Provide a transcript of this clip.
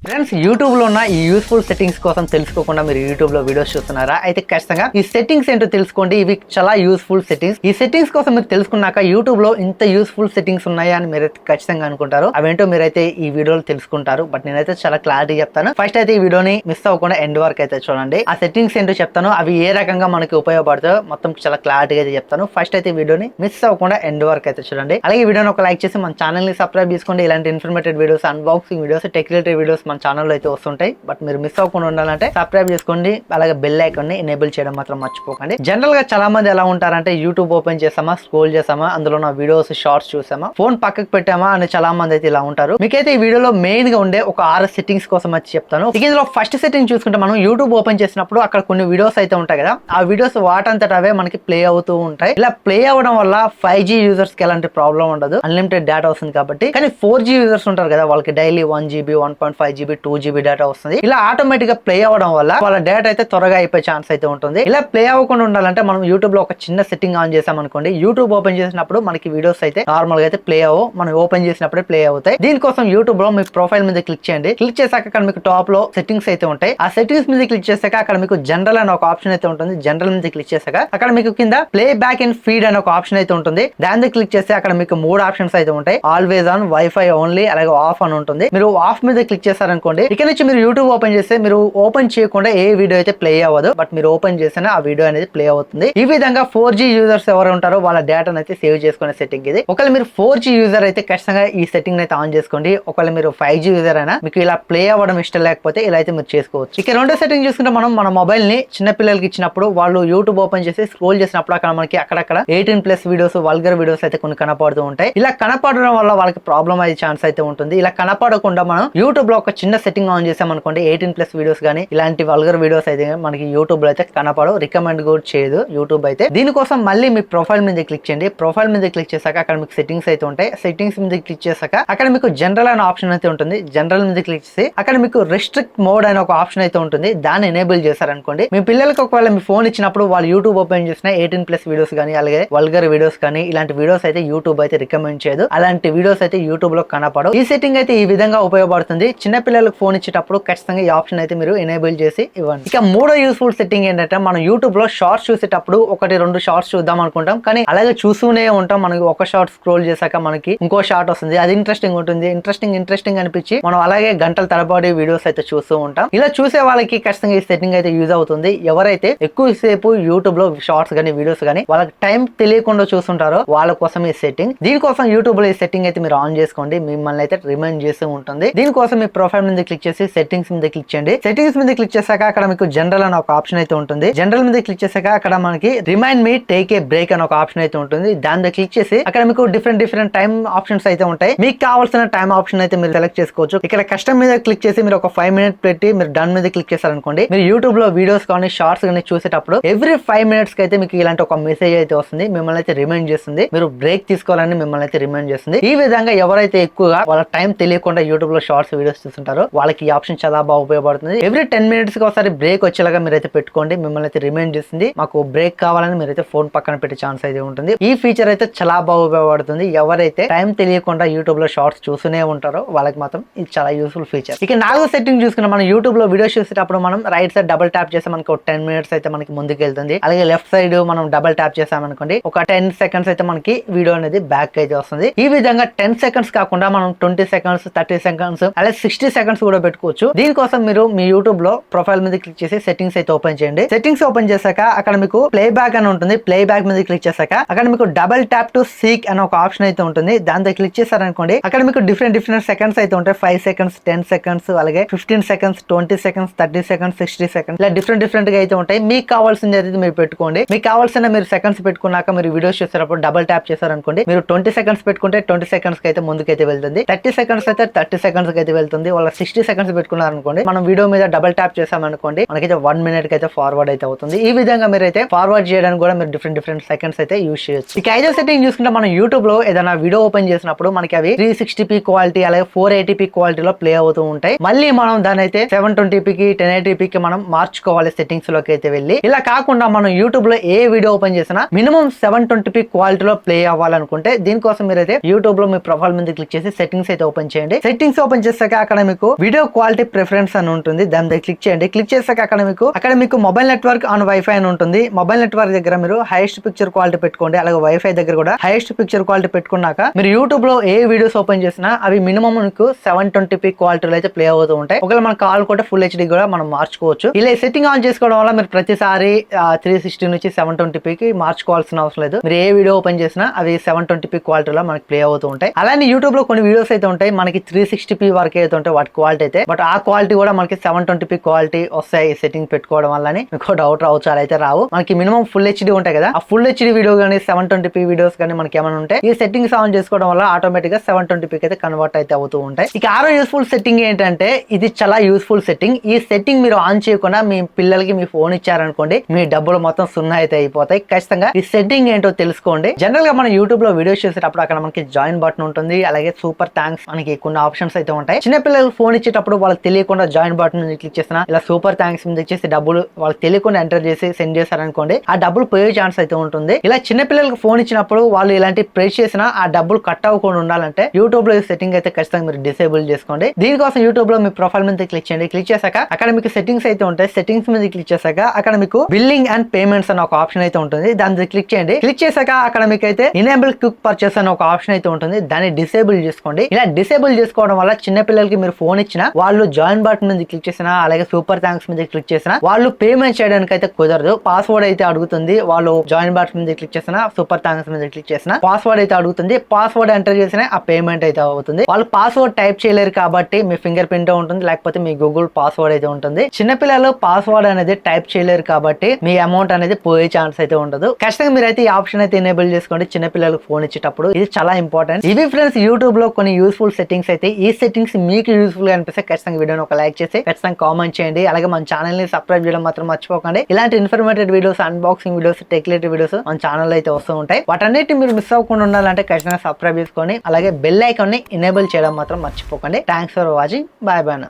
Friends, YouTube లో ఉన్న ఈ యూస్ఫుల్ సెట్టింగ్స్ కోసం తెలుసుకోకుండా మీరు యూట్యూబ్ లో వీడియోస్ చూస్తున్నారా? అయితే ఖచ్చితంగా ఈ సెట్టింగ్స్ ఏంటో తెలుసుకోండి. ఇవి చాలా యూస్ఫుల్ సెట్టింగ్స్. ఈ సెట్టింగ్స్ కోసం మీరు తెలుసుకున్నాక యూట్యూబ్ లో ఇంత యూస్ఫుల్ సెట్టింగ్స్ ఉన్నాయా అని మీరైతే ఖచ్చితంగా అనుకుంటారు. అవేంటో మీరైతే ఈ వీడియోలో తెలుసుకుంటారు. బట్ నేనైతే చాలా క్లారిటీ చెప్తాను. ఫస్ట్ అయితే ఈ వీడియోని మిస్ అవ్వకుండా ఎండ్ వరకు అయితే చూడండి. ఆ సెట్టింగ్స్ ఏంటో చెప్తాను, అవి ఏ రకంగా మనకి ఉపయోగపడతాయో మొత్తం చాలా క్లారిటీగా అయితే చెప్తాను. ఫస్ట్ అయితే ఈ వీడియోని మిస్ అవ్వకుండా ఎండ్ వరకు అయితే చూడండి. అలాగే ఈ వీడియోని ఒక లైక్ చేసి మన ఛానల్ ని సబ్స్క్రైబ్ చేసుకోండి. ఇలాంటి informative videos, unboxing videos, tech related videos మన ఛానల్లో అయితే వస్తుంటాయి. బట్ మీరు మిస్ అవ్వకుండా ఉండాలంటే సబ్స్క్రైబ్ చేసుకోండి. అలాగే బెల్ ఐకాన్ ని ఎనేబుల్ చేయడం మాత్రం మర్చిపోకండి. జనరల్ గా చాలా మంది ఎలా ఉంటారంటే యూట్యూబ్ ఓపెన్ చేసామా, స్క్రోల్ చేసామా, అందులో ఉన్న వీడియోస్ షార్ట్స్ చూసామా, ఫోన్ పక్కకు పెట్టామా అని చాలా మంది అయితే ఇలా ఉంటారు. మీకైతే ఈ వీడియోలో మెయిన్ గా ఉండే ఒక 6 సెట్టింగ్స్ కోసం వచ్చి చెప్తాను. ఇందులో ఫస్ట్ సెట్టింగ్ చూసుకుంటే మనం యూట్యూబ్ ఓపెన్ చేసినప్పుడు అక్కడ కొన్ని వీడియోస్ అయితే ఉంటాయి కదా, ఆ వీడియోస్ వాటంతట అవే మనకి ప్లే అవుతూ ఉంటాయి. ఇలా ప్లే అవ్వడం వల్ల 5G యూజర్స్ కి ఎలాంటి ప్రాబ్లం ఉండదు, అన్లిమిటెడ్ డేటా వస్తుంది కాబట్టి. కానీ 4G యూజర్స్ ఉంటారు కదా, వాళ్ళకి daily 1GB 1.5GB 2GB data వస్తుంది. ఇలా ఆటోమేటిక్ గా ప్లే అవ్వడం వల్ల వాళ్ళ డేటా అయితే త్వరగా అయిపోయే ఛాన్స్ అయితే ఉంటుంది. ఇలా ప్లే అవ్వకుండా ఉండాలంటే మనం యూట్యూబ్ లో ఒక చిన్న సెట్టింగ్ ఆన్ చేసాం అనుకోండి, యూట్యూబ్ ఓపెన్ చేసినప్పుడు మనకి వీడియోస్ అయితే నార్మల్ గా అయితే ప్లే అవ్వవు, మనం ఓపెన్ చేసినప్పుడే ప్లే అవుతాయి. దీనికోసం యూట్యూబ్ లో మీ ప్రొఫైల్ మీద క్లిక్ చేయండి. క్లిక్ చేశాక అక్కడ మీకు టాప్ లో సెట్టింగ్స్ అయితే ఉంటాయి. ఆ సెట్టింగ్స్ మీద క్లిక్ చేశాక అక్కడ మీకు జనరల్ అనే ఒక ఆప్షన్ అయితే ఉంటుంది. జనరల్ మీద క్లిక్ చేశాక అక్కడ మీకు కింద ప్లే బ్యాక్ అండ్ ఫీడ్ అనే ఒక ఆప్షన్ అయితే ఉంటుంది. దాని మీద క్లిక్ చేస్తే అక్కడ మీకు 3 ఆప్షన్స్ అయితే ఉంటాయి. ఆల్వేస్ ఆన్, వైఫై ఓన్లీ, అలాగే ఆఫ్ అని ఉంటుంది. మీరు ఆఫ్ మీద క్లిక్ చేశారనుకోండి, ఇక్కడ నుంచి మీరు యూట్యూబ్ ఓపెన్ చేస్తే మీరు ఓపెన్ చేయకుండా ఏ వీడియో అయితే ప్లే అవ్వదు. బట్ మీరు ఓపెన్ చేసినా ఆ వీడియో అనేది ప్లే అవుతుంది. ఈ విధంగా 4G యూజర్స్ ఎవరు ఉంటారో వాళ్ళ డేటాను అయితే సేవ్ చేసుకునే సెట్టింగ్ ఇది. ఒకవేళ మీరు 4G యూజర్ అయితే ఖచ్చితంగా ఈ సెట్టింగ్ అయితే ఆన్ చేసుకోండి. ఒకవేళ మీరు 5G యూజర్ అయినా మీకు ఇలా ప్లే అవ్వడం ఇష్టం లేకపోతే ఇలా అయితే మీరు చేసుకోవచ్చు. ఇక రెండో సెట్టింగ్ చూసుకుంటే మనం మన మొబైల్ ని చిన్న పిల్లలకి ఇచ్చినప్పుడు వాళ్ళు యూట్యూబ్ ఓపెన్ చేసి స్క్రోల్ చేసినప్పుడు అక్కడ మనకి అక్కడక్కడ 18+ వీడియోస్, వల్గర్ వీడియోస్ అయితే కొన్ని కనపడుతూ ఉంటాయి. ఇలా కనపడడం వల్ల వాళ్ళకి ప్రాబ్లం అయ్యే ఛాన్స్ అయితే ఉంటుంది. ఇలా కనపడకుండా మనం యూట్యూబ్ లో ఒక చిన్న సెట్టింగ్ ఆన్ చేసాం అనుకోండి, 18+ వీడియోస్ కానీ ఇలాంటి వల్గర్ వీడియోస్ అయితే మనకి యూట్యూబ్ లో అయితే కనపడవు, రికమెండ్ కూడా చేయదు యూట్యూబ్ అయితే. దీనికోసం మళ్ళీ మీ ప్రొఫైల్ మీద క్లిక్ చేయండి. ప్రొఫైల్ మీద క్లిక్ చేశాక అక్కడ మీకు సెట్టింగ్స్ అయితే ఉంటాయి. సెట్టింగ్స్ మీద క్లిక్ చేశాక అక్కడ మీకు జనరల్ అనే ఆప్షన్ అయితే ఉంటుంది. జనరల్ మీద క్లిక్ చేసి అక్కడ మీకు రెస్ట్రిక్ట్ మోడ్ అనే ఒక ఆప్షన్ అయితే ఉంటుంది. దాన్ని ఎనేబుల్ చేశారనుకోండి, మీ పిల్లలకి ఒకవేళ మీ ఫోన్ ఇచ్చినప్పుడు వాళ్ళు యూట్యూబ్ ఓపెన్ చేసిన 18+ వీడియోస్ కానీ అలాగే వల్గర్ వీడియోస్ కానీ ఇలాంటి వీడియోస్ అయితే యూట్యూబ్ అయితే రికమెండ్ చేయదు. అలాంటి వీడియోస్ అయితే యూట్యూబ్ లో కనపడవు. ఈ సెట్టింగ్ అయితే ఈ విధంగా ఉపయోగపడుతుంది. చిన్న పిల్లలకు ఫోన్ ఇచ్చేటప్పుడు ఖచ్చితంగా ఈ ఆప్షన్ అయితే మీరు ఎనేబుల్ చేసి ఇవ్వండి. ఇక మూడో యూస్ఫుల్ సెట్టింగ్ ఏంటంటే మనం యూట్యూబ్ లో షార్ట్స్ చూసేటప్పుడు 1-2 షార్ట్స్ చూద్దాం అనుకుంటాం, కానీ అలాగే చూస్తూనే ఉంటాం. మనకి ఒక షార్ట్ స్క్రోల్ చేశాక మనకి ఇంకో షార్ట్ వస్తుంది, అది ఇంట్రెస్టింగ్ ఉంటుంది. ఇంట్రెస్టింగ్ అనిపించి మనం అలాగే గంటల తరబడి వీడియోస్ అయితే చూస్తూ ఉంటాం. ఇలా చూసే వాళ్ళకి ఖచ్చితంగా ఈ సెట్టింగ్ అయితే యూజ్ అవుతుంది. ఎవరైతే ఎక్కువసేపు యూట్యూబ్ లో షార్ట్స్ కానీ వీడియోస్ కానీ వాళ్ళకి టైం తెలియకుండా చూస్తుంటారో వాళ్ళ కోసం ఈ సెట్టింగ్. దీనికోసం యూట్యూబ్ లో ఈ సెట్టింగ్ అయితే మీరు ఆన్ చేసుకోండి, మిమ్మల్ని అయితే రిమైండ్ చేస్తూ ఉంటుంది. దీనికోసం మీ ప్రొఫైల్ మీద క్లిక్ చేసి సెట్టింగ్స్ మీద క్లిక్ చేయండి. సెట్టింగ్స్ మీద క్లిక్ చేశాక అక్కడ మీకు జనరల్ అనే ఒక ఆప్షన్ అయితే ఉంటుంది. జనరల్ మీద క్లిక్ చేశాక అక్కడ మనకి remind me take a break అనే ఒక ఆప్షన్ అయితే ఉంటుంది. దాని మీద క్లిక్ చేసి అక్కడ మీకు డిఫరెంట్ టైం ఆప్షన్స్ అయితే ఉంటాయి. మీకు కావాల్సిన టైం ఆప్షన్ అయితే మీరు సెలెక్ట్ చేసుకోవచ్చు. ఇక్కడ కస్టమ్ మీద క్లిక్ చేసి మీరు ఒక 5 మినిట్స్ పెట్టి మీరు డన్ మీద క్లిక్ చేశారనుకోండి, మీరు యూట్యూబ్ లో వీడియోస్ కానీ షార్ట్స్ కానీ చూసేటప్పుడు ఎవ్రీ 5 మినిట్స్ కి అయితే మీకు ఇలాంటి ఒక మెసేజ్ అయితే వస్తుంది, మిమ్మల్ని అయితే రిమైండ్ చేస్తుంది. మీరు బ్రేక్ తీసుకోవాలని మిమ్మల్ని అయితే రిమైండ్ చేస్తుంది. ఈ విధంగా ఎవరైతే ఎక్కువగా వాళ్ళ టైం తెలియకుండా యూట్యూబ్ లో షార్ట్స్ వీడియోస్ చూస్తుంటారో వాళ్ళకి ఈ ఆప్షన్ చాలా బాగా ఉపయోగపడుతుంది. ఎవ్రీ 10 మినిట్స్ కి ఒకసారి బ్రేక్ వచ్చేలాగా మీరైతే పెట్టుకోండి, మిమ్మల్ని అయితే రిమైండ్ చేస్తుంది. మాకు బ్రేక్ కావాలని మీరైతే ఫోన్ పక్కన పెట్టే ఛాన్స్ అయితే ఉంటుంది. ఈ ఫీచర్ అయితే చాలా బాగా ఉపయోగపడుతుంది. ఎవరైతే టైం తెలియకుండా యూట్యూబ్ లో షార్ట్స్ చూస్తూనే ఉంటారో వాళ్ళకి మాత్రం ఇది చాలా యూస్ఫుల్ ఫీచర్. ఇక 4వ సెట్టింగ్ చూసుకున్నా, మనం యూట్యూబ్ లో వీడియోస్ చూసేటప్పుడు మనం రైట్ సైడ్ డబుల్ ట్యాప్ చేస్తే మనకి ఒక 10 మినిట్స్ అయితే మనకి ముందుకు వెళ్తుంది. అలాగే లెఫ్ట్ సైడ్ మనం డబుల్ ట్యాప్ చేసామనుకోండి ఒక 10 సెకండ్స్ అయితే మనకి వీడియో అనేది బ్యాక్ అయితే వస్తుంది. ఈ విధంగా 10 సెకండ్స్ కాకుండా మనం 20 సెకండ్స్ 30 సెకండ్స్ అలాగే 60 సెకండ్స్ కూడా పెట్టుకోవచ్చు. దీనికోసం మీరు మీ యూట్యూబ్ లో ప్రొఫైల్ మీద క్లిక్ చేసి సెట్టింగ్స్ అయితే ఓపెన్ చేయండి. సెట్టింగ్స్ ఓపెన్ చేశాక అక్కడ మీకు ప్లే బ్యాక్ అని ఉంటుంది. ప్లే బ్యాక్ మీద క్లిక్ చేశాక అక్కడ మీకు డబల్ ట్యాప్ టు సీక్ అనే ఒక ఆప్షన్ అయితే ఉంటుంది. దాంతో క్లిక్ చేశారనుకోండి అక్కడ మీకు డిఫరెంట్ సెకండ్స్ అయితే ఉంటాయి. 5 సెకండ్స్ 10 సెకండ్స్ అలాగే 15 సెకండ్స్ 20 సెకండ్స్ 30 సెకండ్స్ 60 సెకండ్స్ ఇలా డిఫరెంట్ గా అయితే ఉంటాయి. మీకు కావాల్సింది అయితే మీరు పెట్టుకోండి. మీకు కావాల్సిన మీరు సెకండ్స్ పెట్టుకున్నాక మీరు వీడియోస్ చేసేటప్పుడు డబల్ ట్యాప్ చేశారనుకోండి, మీరు 20 సెకండ్స్ పెట్టుకుంటే 20 సెకండ్స్ అయితే ముందుకైతే వెళ్తుంది. 30 సెకండ్స్ అయితే 30 సెకండ్స్ అయితే వెళ్తుంది. వాళ్ళ 60 సెకండ్స్ పెట్టుకున్నారనుకోండి, మనం వీడియో మీద డబల్ ట్యాప్ చేసామనుకోండి మనకైతే 1 మినిట్ కి అయితే ఫార్వర్డ్ అయితే అవుతుంది. ఈ విధంగా మీరు అయితే ఫార్వర్డ్ చేయడానికి కూడా మీరు డిఫరెంట్ సెకండ్స్ అయితే యూజ్ చేయొచ్చు. ఇక 5వ సెట్టింగ్ చూసుకుంటే మనం యూట్యూబ్ లో ఏదైనా వీడియో ఓపెన్ చేసినప్పుడు మనకి అవి 360p క్వాలిటీ అలాగే 480p క్వాలిటీలో ప్లే అవుతూ ఉంటాయి. మళ్ళీ మనం దాని అయితే 720pకి 1080pకి మనం మార్చుకోవాలి సెట్టింగ్స్ లోకి అయితే వెళ్ళి. ఇలా కాకుండా మనం యూట్యూబ్ లో ఏ వీడియో ఓపెన్ చేసినా మినిమం 720p క్వాలిటీలో ప్లే అవ్వాలనుకుంటే దీనికోసం మీరైతే యూట్యూబ్ లో మీ ప్రొఫైల్ మీద క్లిక్ చేసి సెట్టింగ్స్ అయితే ఓపెన్ చేయండి. సెట్టింగ్స్ ఓపెన్ చేశాక అక్కడ మీకు మీకు వీడియో క్వాలిటీ ప్రిఫరెన్స్ అని ఉంటుంది, దాని దగ్గర క్లిక్ చేయండి. క్లిక్ చేసాక అక్కడ మీకు మొబైల్ నెట్వర్క్ ఆన్ వైఫై అని ఉంటుంది. మొబైల్ నెట్వర్క్ దగ్గర మీరు హైయెస్ట్ పిక్చర్ క్వాలిటీ పెట్టుకోండి. అలాగే వైఫై దగ్గర కూడా హైయెస్ట్ పిక్చర్ క్వాలిటీ పెట్టుకున్నాక మీరు యూట్యూబ్ లో ఏ వీడియోస్ ఓపెన్ చేసినా అవి మినిమం మీకు 720p క్వాలిటీలో అయితే ప్లే అవుతూ ఉంటాయి. ఒకవేళ మన కాల్ కూడా ఫుల్ హెచ్డి కూడా మనం మార్చుకోవచ్చు. ఇలా సెట్టింగ్ ఆన్ చేసుకోవడం వల్ల మీరు ప్రతిసారి 360 నుంచి 720pకి మార్చుకోవాల్సిన అవసరం లేదు. మీరు ఏ వీడియో ఓపెన్ చేసినా అవి 720p క్వాలిటీలో మనకి ప్లే అవుతూ ఉంటాయి. అలానే యూట్యూబ్ లో కొన్ని వీడియోస్ అయితే ఉంటాయి మనకి 360p వరకు అయితే ఉంటాయి వాటి క్వాలిటీ అయితే, బట్ ఆ క్వాలిటీ కూడా మనకి 720p క్వాలిటీ వస్తాయి సెట్టింగ్ పెట్టుకోవడం వల్లని. మీకు డౌట్ రావచ్చు, అలా అయితే రావు. మనకి మినిమం ఫుల్ హెచ్డి ఉంటాయి కదా, ఆ ఫుల్ హెచ్డి వీడియో కానీ 720p వీడియోస్ కానీ మనకి ఏమైనా ఉంటే ఈ సెట్టింగ్స్ ఆన్ చేసుకోవడం వల్ల ఆటోమేటిక్ గా 720pకి అయితే కన్వర్ట్ అయితే అవుతూ ఉంటాయి. ఇక ఆరో యూస్ఫుల్ సెట్టింగ్ ఏంటంటే ఇది చాలా యూస్ఫుల్ సెట్టింగ్. ఈ సెట్టింగ్ మీరు ఆన్ చేయకుండా మీ పిల్లలకి మీ ఫోన్ ఇచ్చారనుకోండి, మీ డబ్బులు మొత్తం సున్నా అయితే అయిపోతాయి. ఖచ్చితంగా ఈ సెట్టింగ్ ఏంటో తెలుసుకోండి. జనరల్ గా మనం యూట్యూబ్ లో వీడియోస్ చేసేటప్పుడు అక్కడ మనకి జాయిన్ బటన్ ఉంటుంది, అలాగే సూపర్ థ్యాంక్స్ మనకి కొన్ని ఆప్షన్స్ అయితే ఉంటాయి. చిన్న పిల్లలకు ఫోన్ ఇచ్చేటప్పుడు వాళ్ళకి తెలియకుండా జాయిన్ బటన్ క్లిక్ చేసిన ఇలా సూపర్ థ్యాంక్స్ మీద చేసి డబ్బులు వాళ్ళకి తెలియకుండా ఎంటర్ చేసి సెండ్ చేశారనుకోండి, ఆ డబ్బులు పోయే ఛాన్స్ అయితే ఉంటుంది. ఇలా చిన్న పిల్లలకు ఫోన్ ఇచ్చినప్పుడు వాళ్ళు ఇలాంటి ప్రెస్ చేసినా ఆ డబ్బులు కట్ అవ్వకుండా ఉండాలంటే యూట్యూబ్ లో ఈ సెట్టింగ్ అయితే ఖచ్చితంగా మీరు డిసేబుల్ చేసుకోండి. దీనికోసం యూట్యూబ్ లో మీ ప్రొఫైల్ మీద క్లిక్ చేయండి. క్లిక్ చేశాక అక్కడ మీకు సెట్టింగ్స్ అయితే ఉంటాయి. సెట్టింగ్స్ మీద క్లిక్ చేశాక అక్కడ మీకు బిల్లింగ్ అండ్ పేమెంట్స్ అని ఒక ఆప్షన్ అయితే ఉంటుంది, దాని మీద క్లిక్ చేయండి. క్లిక్ చేశాక అక్కడ మీకు అయితే ఇనేబుల్ క్విక్ పర్చేస్ అని ఒక ఆప్షన్ అయితే ఉంటుంది, దాన్ని డిసేబుల్ చేసుకోండి. ఇలా డిసేబుల్ చేసుకోవడం వల్ల చిన్న పిల్లలకి మీరు ఫోన్ ఇచ్చినా వాళ్ళు జాయిన్ బటన్ మీద క్లిక్ చేసినా అలాగే సూపర్ థ్యాంక్స్ మీద క్లిక్ చేసినా వాళ్ళు పేమెంట్ చేయడానికి అయితే కుదరదు. పాస్వర్డ్ అయితే అడుగుతుంది, వాళ్ళు జాయిన్ బటన్ మీద క్లిక్ చేసినా సూపర్ థ్యాంక్స్ మీద క్లిక్ చేసినా పాస్వర్డ్ అయితే అడుగుతుంది. పాస్వర్డ్ ఎంటర్ చేసినా ఆ పేమెంట్ అయితే అవుతుంది. వాళ్ళు పాస్వర్డ్ టైప్ చేయలేరు కాబట్టి మీ ఫింగర్ ప్రింట్ ఉంటుంది, లేకపోతే మీ గూగుల్ పాస్వర్డ్ అయితే ఉంటుంది. చిన్నపిల్లలు పాస్వర్డ్ అనేది టైప్ చేయలేరు కాబట్టి మీ అమౌంట్ అనేది పోయే ఛాన్స్ అయితే ఉండదు. ఖచ్చితంగా మీరైతే ఈ ఆప్షన్ అయితే ఎనేబుల్ చేసుకోండి చిన్నపిల్లలకు ఫోన్ ఇచ్చేటప్పుడు. ఇది చాలా ఇంపార్టెంట్. ఇవి ఫ్రెండ్స్ యూట్యూబ్ లో కొన్ని యూస్ఫుల్ సెట్టింగ్స్ అయితే. ఈ సెట్టింగ్స్ మీకు యూస్ఫుల్ గా అనిపిస్తే ఖచ్చితంగా వీడియోని ఒక లైక్ చేసి ఖచ్చితంగా కామెంట్ చేయండి. అలాగే మన ఛానల్ ని సబ్స్క్రైబ్ చేయడం మాత్రం మర్చిపోకండి. ఇలాంటి informative videos, unboxing videos, tech related videos మన ఛానల్ అయితే వస్తూ ఉంటాయి. వాటన్నిటి మీరు మిస్ అవ్వకుండా ఉండాలంటే ఖచ్చితంగా సబ్స్క్రైబ్ చేసుకోండి. అలాగే బెల్ ఐకాన్ ని ఎనేబుల్ చేయడం మాత్రం మర్చిపోకండి. Thanks for watching. Bye bye.